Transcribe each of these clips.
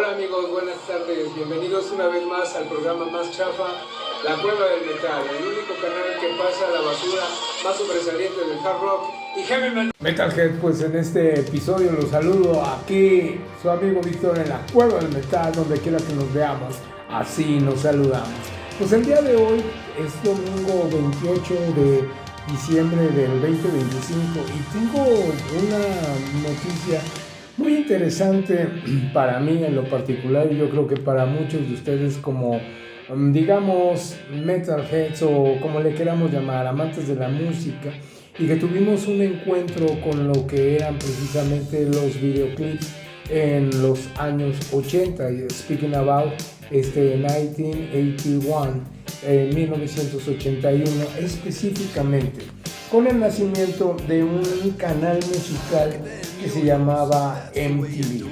Hola amigos, buenas tardes, bienvenidos una vez más al programa más chafa, La Cueva del Metal, el único canal que pasa la basura más sobresaliente del hard rock y heavy metal. Metalhead, pues en este episodio los saludo aquí, su amigo Víctor en La Cueva del Metal, donde quiera que nos veamos, así nos saludamos. Pues el día de hoy es domingo 28 de diciembre del 2025 y tengo una noticia muy interesante para mí en lo particular y yo creo que para muchos de ustedes como digamos metalheads o como le queramos llamar, amantes de la música, y que tuvimos un encuentro con lo que eran precisamente los videoclips en los años 80, speaking about 1981, 1981 específicamente, con el nacimiento de un canal musical que se llamaba MTV.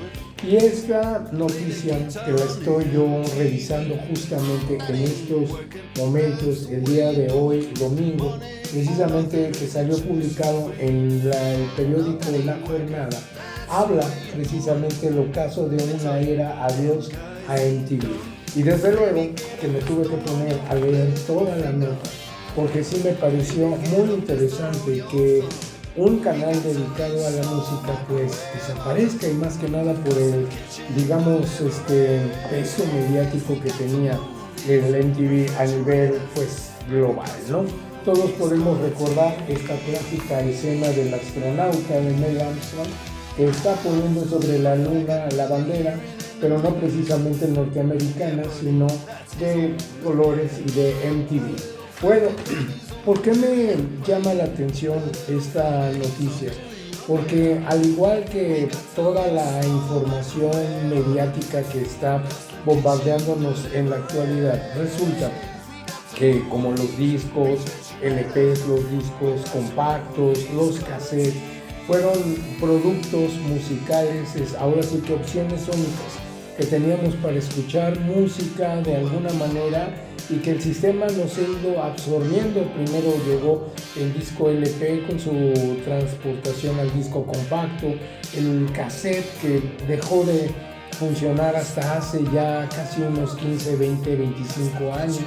Y esta noticia que la estoy yo revisando justamente en estos momentos, el día de hoy, domingo, precisamente que salió publicado en el periódico La Jornada, habla precisamente del ocaso de una era adiós a MTV. Y desde luego que me tuve que poner a leer toda la nota, porque sí me pareció muy interesante que un canal dedicado a la música pues desaparezca, y más que nada por el, digamos, peso mediático que tenía el MTV a nivel pues global, ¿no? Todos podemos recordar esta clásica escena del astronauta de Neil Armstrong que está poniendo sobre la luna la bandera, pero no precisamente norteamericana, sino de colores y de MTV. Bueno, ¿por qué me llama la atención esta noticia? Porque al igual que toda la información mediática que está bombardeándonos en la actualidad, resulta que como los discos, LPs, los discos compactos, los cassettes, fueron productos musicales, ahora sí que opciones únicas que teníamos para escuchar música de alguna manera, y que el sistema nos ha ido absorbiendo. Primero llegó el disco LP con su transportación al disco compacto, el cassette que dejó de funcionar hasta hace ya casi unos 15, 20, 25 años,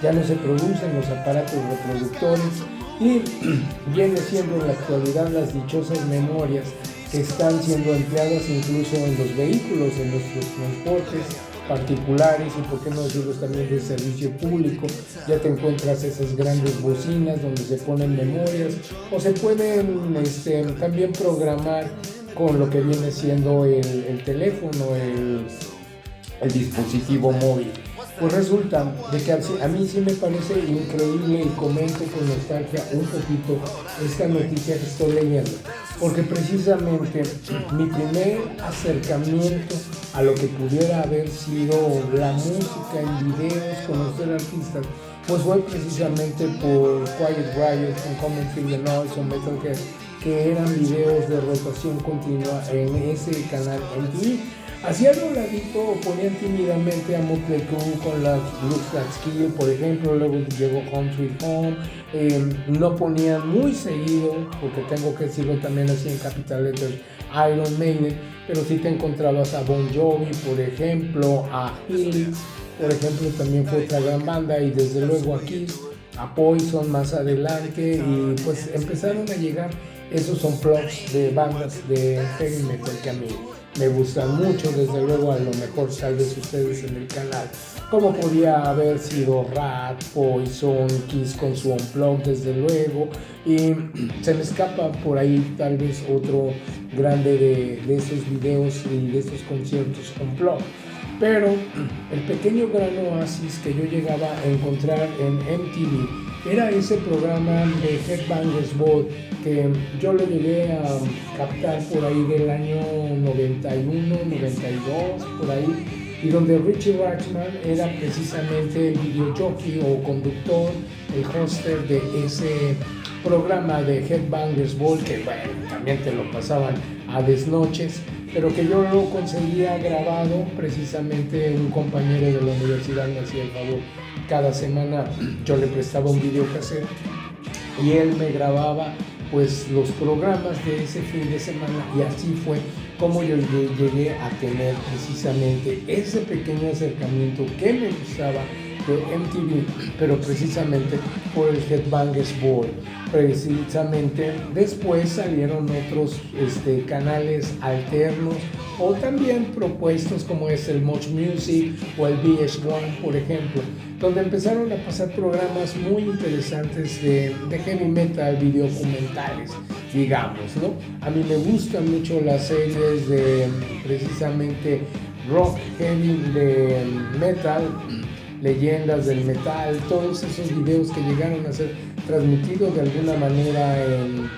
ya no se producen los aparatos reproductores y viene siendo en la actualidad las dichosas memorias que están siendo empleadas incluso en los vehículos, en nuestros transportes particulares y por qué no decirlo también de servicio público. Ya te encuentras esas grandes bocinas donde se ponen memorias o se pueden también programar con lo que viene siendo el teléfono, el dispositivo móvil. Pues resulta de que a mí sí me parece increíble y comento con nostalgia un poquito esta noticia que estoy leyendo, porque precisamente mi primer acercamiento a lo que pudiera haber sido la música en videos, conocer artistas, pues fue precisamente por Quiet Riot, con Come and Feel the Noise o Metalhead, que eran videos de rotación continua en ese canal MTV. Hacía un ladito o ponían tímidamente a Motley Crue con las Looks Like Skill, por ejemplo. Luego llegó Home Sweet Home. No ponían muy seguido, porque tengo que decirlo también así en capital letters, Iron Maiden, pero sí te encontrabas a Bon Jovi, por ejemplo, a Helix, por ejemplo, también fue otra gran banda, y desde luego a Kiss, a Poison más adelante, y pues empezaron a llegar esos unplugs de bandas de heavy metal que a mí me gustan mucho. Desde luego, a lo mejor tal vez ustedes en el canal, como podía haber sido Rat, Poison, Kiss con su unplug, desde luego, y se me escapa por ahí tal vez otro grande de esos videos y de estos conciertos unplug. Pero el pequeño gran oasis que yo llegaba a encontrar en MTV era ese programa de Headbangers Ball que yo lo llegué a captar por ahí del año 91, 92, por ahí, y donde Richie Rachman era precisamente el videojockey o conductor, el hoster de ese programa de Headbangers Ball, que bueno, también te lo pasaban a desnoches, pero que yo lo conseguía grabado. Precisamente un compañero de la universidad me hacía el favor, cada semana yo le prestaba un videocassette y él me grababa pues los programas de ese fin de semana, y así fue cómo yo llegué a tener precisamente ese pequeño acercamiento que me gustaba de MTV, pero precisamente por el Headbangers Ball. Precisamente después salieron otros canales alternos o también propuestos como es el Much Music o el VH1, por ejemplo, donde empezaron a pasar programas muy interesantes de heavy metal, videodocumentales, digamos, ¿no? A mí me gustan mucho las series de precisamente rock heavy, de metal, leyendas del metal, todos esos videos que llegaron a ser transmitidos de alguna manera en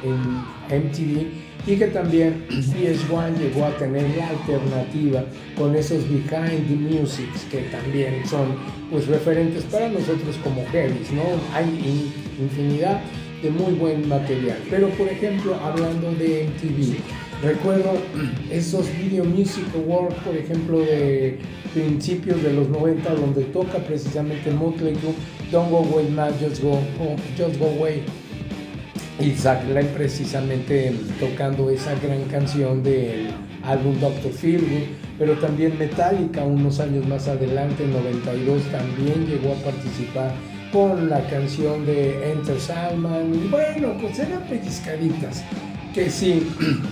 MTV, y que también VH1 llegó a tener la alternativa con esos Behind the Musics, que también son pues referentes para nosotros como heavies, ¿no? Hay infinidad de muy buen material, pero por ejemplo, hablando de MTV, recuerdo esos Video Music Awards, por ejemplo, de principios de los 90, donde toca precisamente Motley Crue, Don't Go Away Now, Just Go Away, y Zach Live precisamente tocando esa gran canción del álbum Dr. Feelgood, pero también Metallica unos años más adelante, en 92, también llegó a participar con la canción de Enter Sandman, y bueno, pues eran pellizcaditas, que sí,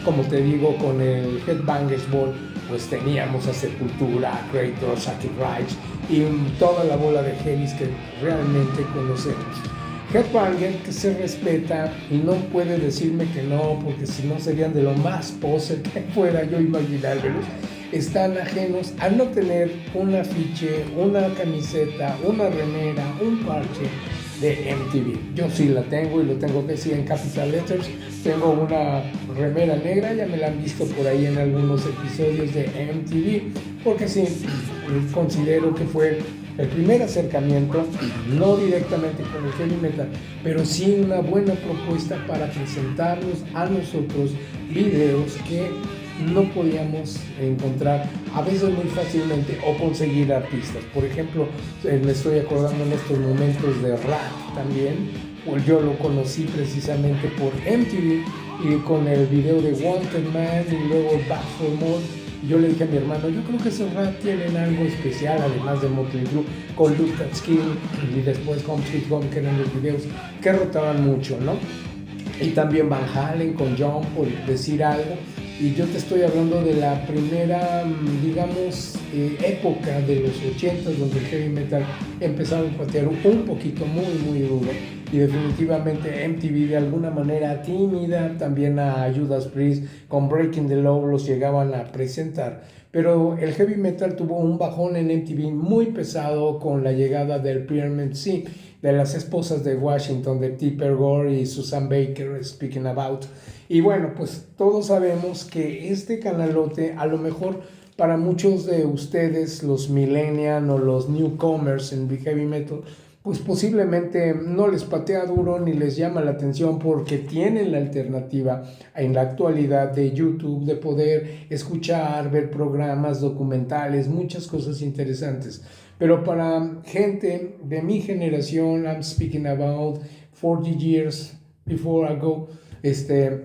como te digo, con el Headbangers Ball, pues teníamos a Sepultura, a Kratos, a Kid Reich y toda la bola de heavies que realmente conocemos. Headbanger que se respeta y no puede decirme que no, porque si no serían de lo más poser que pueda yo imaginármelos. Están ajenos a no tener un afiche, una camiseta, una remera, un parche de MTV. Yo sí la tengo y lo tengo que decir en capital letters. Tengo una remera negra, ya me la han visto por ahí en algunos episodios de MTV, porque sí, considero que fue el primer acercamiento, no directamente con el heavy metal, pero sí una buena propuesta para presentarnos a nosotros videos que no podíamos encontrar a veces muy fácilmente o conseguir artistas. Por ejemplo, me estoy acordando en estos momentos de Rat también, pues yo lo conocí precisamente por MTV y con el video de Wanted Man y luego Back for More. Yo le dije a mi hermano, yo creo que esos Rat tienen algo especial, además de Motley Crue, con Look at Skill y después Home Sweet Home, que eran los videos que rotaban mucho, ¿no? Y también Van Halen con John, por decir algo. Y yo te estoy hablando de la primera, digamos, época de los 80, donde el heavy metal empezaba a patear un poquito muy duro. Y definitivamente MTV de alguna manera tímida, también a Judas Priest con Breaking the Law los llegaban a presentar. Pero el heavy metal tuvo un bajón en MTV muy pesado con la llegada del Pyramid Sea, de las esposas de Washington, de Tipper Gore y Susan Baker, Speaking About. Y bueno, pues todos sabemos que este canalote, a lo mejor para muchos de ustedes, los millennials o los newcomers en heavy metal, pues posiblemente no les patea duro ni les llama la atención, porque tienen la alternativa en la actualidad de YouTube de poder escuchar, ver programas, documentales, muchas cosas interesantes. Pero para gente de mi generación, I'm speaking about 40 years before I go,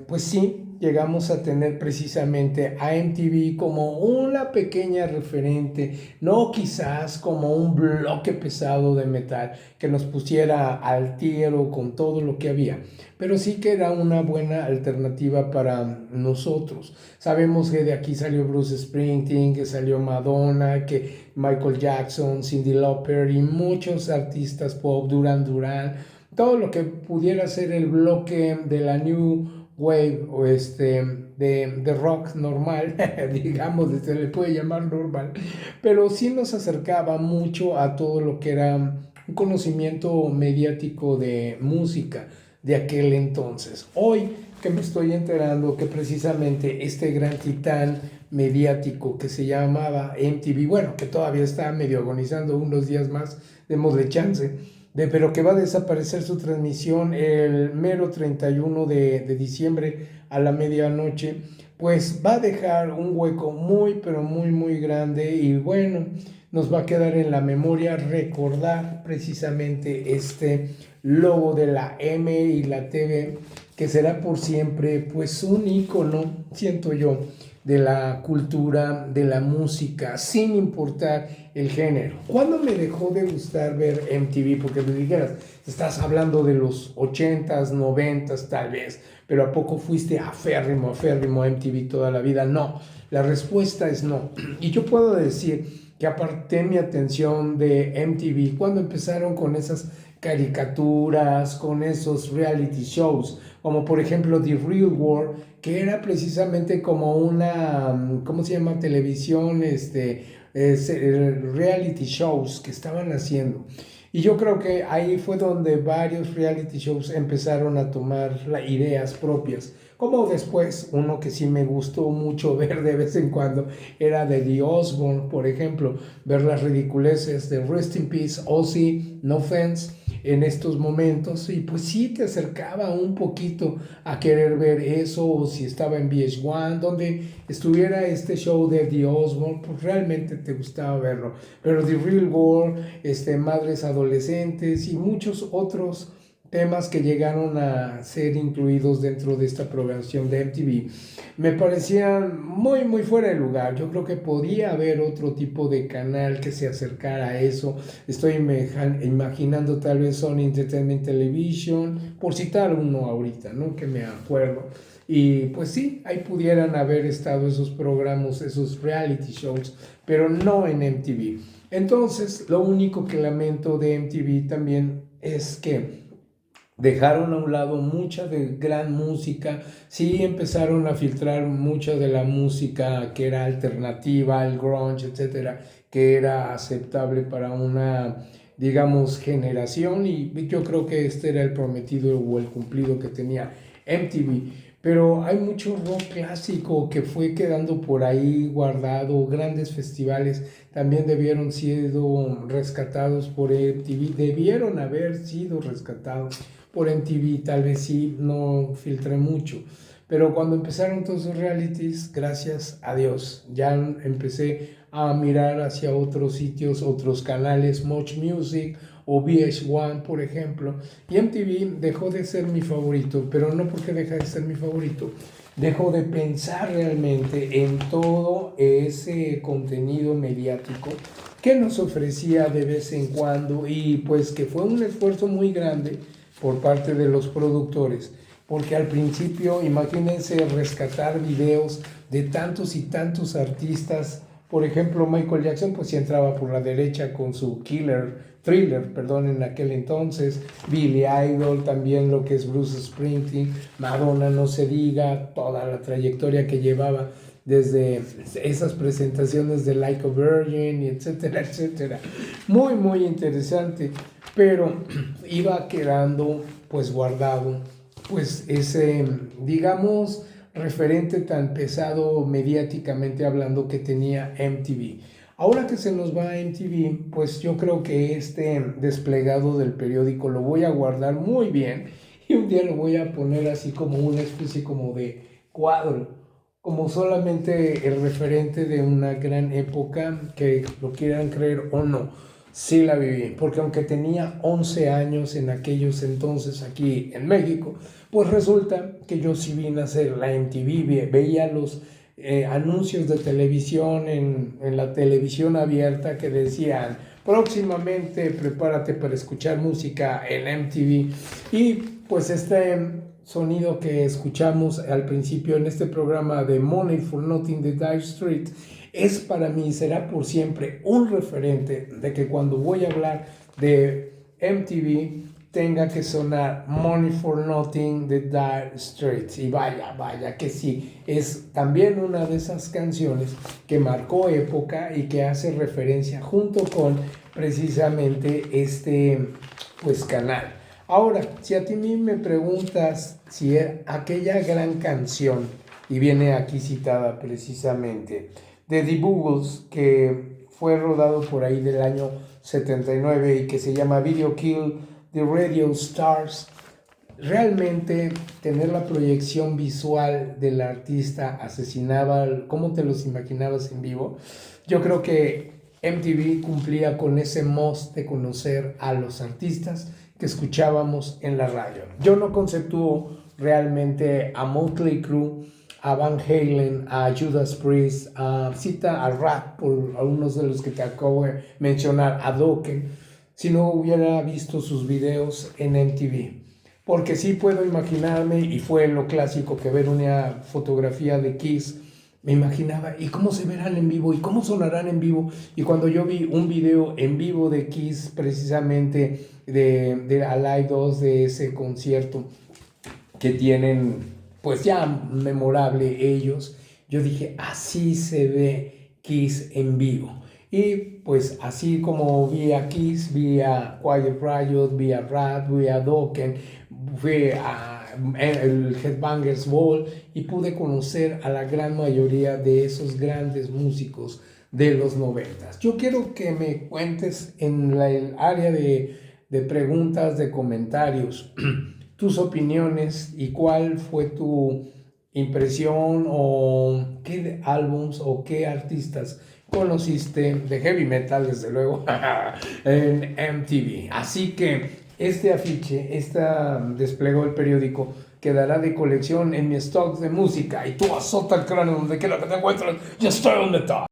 pues sí, llegamos a tener precisamente a MTV como una pequeña referente, no quizás como un bloque pesado de metal que nos pusiera al tiro con todo lo que había, pero sí que era una buena alternativa para nosotros. Sabemos que de aquí salió Bruce Springsteen, que salió Madonna, que Michael Jackson, Cyndi Lauper y muchos artistas pop, Duran Duran, todo lo que pudiera ser el bloque de la New Wave o de rock normal, digamos, se le puede llamar normal, pero sí nos acercaba mucho a todo lo que era un conocimiento mediático de música de aquel entonces. Hoy que me estoy enterando que precisamente este gran titán mediático que se llamaba MTV, bueno, que todavía está medio agonizando unos días más, démosle chance, pero que va a desaparecer su transmisión el mero 31 de diciembre a la medianoche, pues va a dejar un hueco muy, pero muy grande, y bueno, nos va a quedar en la memoria recordar precisamente este logo de la M y la TV, que será por siempre pues un ícono, siento yo, de la cultura, de la música, sin importar el género. ¿Cuándo me dejó de gustar ver MTV? Porque me dijeras, estás hablando de los 80s, 90s tal vez, pero ¿a poco fuiste aférrimo a MTV toda la vida? No, la respuesta es no. Y yo puedo decir que aparté mi atención de MTV cuando empezaron con esas caricaturas, con esos reality shows, como por ejemplo The Real World, que era precisamente como una, ¿cómo se llama? Televisión, reality shows que estaban haciendo. Y yo creo que ahí fue donde varios reality shows empezaron a tomar ideas propias. Como después, uno que sí me gustó mucho ver de vez en cuando era de The Osbourne, por ejemplo, ver las ridiculeces de Rest in Peace, Ozzy, No Offense, en estos momentos, y pues sí te acercaba un poquito a querer ver eso, o si estaba en VH1, donde estuviera este show de The Osbourne, pues realmente te gustaba verlo. Pero The Real World, Madres Adolescentes y muchos otros temas que llegaron a ser incluidos dentro de esta programación de MTV, me parecían muy, muy fuera de lugar. Yo creo que podía haber otro tipo de canal que se acercara a eso. Estoy imaginando tal vez Sony Entertainment Television, por citar uno ahorita, ¿no? Que me acuerdo. Y pues sí, ahí pudieran haber estado esos programas, esos reality shows, pero no en MTV. Entonces, lo único que lamento de MTV también es que dejaron a un lado mucha de gran música, sí empezaron a filtrar mucha de la música que era alternativa, el grunge, etcétera, que era aceptable para una, digamos, generación, y yo creo que este era el prometido o el cumplido que tenía MTV. Pero hay mucho rock clásico que fue quedando por ahí guardado, grandes festivales también debieron sido rescatados por MTV, debieron haber sido rescatados por MTV, tal vez sí, no filtré mucho. Pero cuando empezaron todos los realities, gracias a Dios, ya empecé a mirar hacia otros sitios, otros canales, Much Music o VH1, por ejemplo, y MTV dejó de ser mi favorito, pero no porque deja de ser mi favorito, dejo de pensar realmente en todo ese contenido mediático que nos ofrecía de vez en cuando, y pues que fue un esfuerzo muy grande por parte de los productores, porque al principio, imagínense rescatar videos de tantos y tantos artistas. Por ejemplo, Michael Jackson pues sí entraba por la derecha con su Thriller, perdón, en aquel entonces, Billy Idol, también lo que es Bruce Springsteen, Madonna, no se diga, toda la trayectoria que llevaba desde esas presentaciones de Like a Virgin, etcétera, etcétera. Muy, muy interesante, pero iba quedando pues guardado pues ese, digamos, referente tan pesado mediáticamente hablando que tenía MTV. Ahora que se nos va a MTV, pues yo creo que este desplegado del periódico lo voy a guardar muy bien, y un día lo voy a poner así como una especie como de cuadro, como solamente el referente de una gran época, que lo quieran creer o no. Sí la viví, porque aunque tenía 11 años en aquellos entonces aquí en México, pues resulta que yo sí vi nacer la MTV, veía los anuncios de televisión en la televisión abierta que decían: próximamente prepárate para escuchar música en MTV. Y pues este sonido que escuchamos al principio en este programa de Money for Nothing de Dire Straits es para mí, será por siempre un referente de que cuando voy a hablar de MTV tenga que sonar Money for Nothing de Dire Straits. Y vaya, vaya que sí, es también una de esas canciones que marcó época y que hace referencia junto con precisamente este pues canal. Ahora, si a ti me preguntas si aquella gran canción, y viene aquí citada precisamente, de The Buggles, que fue rodado por ahí del año 79 y que se llama Video Kill the Radio Stars, realmente tener la proyección visual del artista asesinaba, ¿cómo te los imaginabas en vivo? Yo creo que MTV cumplía con ese must de conocer a los artistas que escuchábamos en la radio. Yo no conceptúo realmente a Motley Crue, a Van Halen, a Judas Priest, cita a Rat, por algunos de los que te acabo de mencionar, a Dokken, si no hubiera visto sus videos en MTV. Porque sí puedo imaginarme, y fue lo clásico que ver una fotografía de Kiss, me imaginaba, ¿y cómo se verán en vivo? ¿Y cómo sonarán en vivo? Y cuando yo vi un video en vivo de Kiss, precisamente de Alive 2, de ese concierto que tienen, pues ya memorable ellos, yo dije, así se ve Kiss en vivo. Y pues así como vi a Kiss, vi a Quiet Riot, vi a Rat, vi a Dokken, fui a el Headbangers Ball y pude conocer a la gran mayoría de esos grandes músicos de los 90. Yo quiero que me cuentes en el área de preguntas, de comentarios, tus opiniones y cuál fue tu impresión o qué álbums o qué artistas conociste de heavy metal, desde luego, en MTV. Así que este afiche, desplegó el periódico, quedará de colección en mi stock de música y tú azota el cráneo donde quiera que te encuentres. Yo estoy donde está.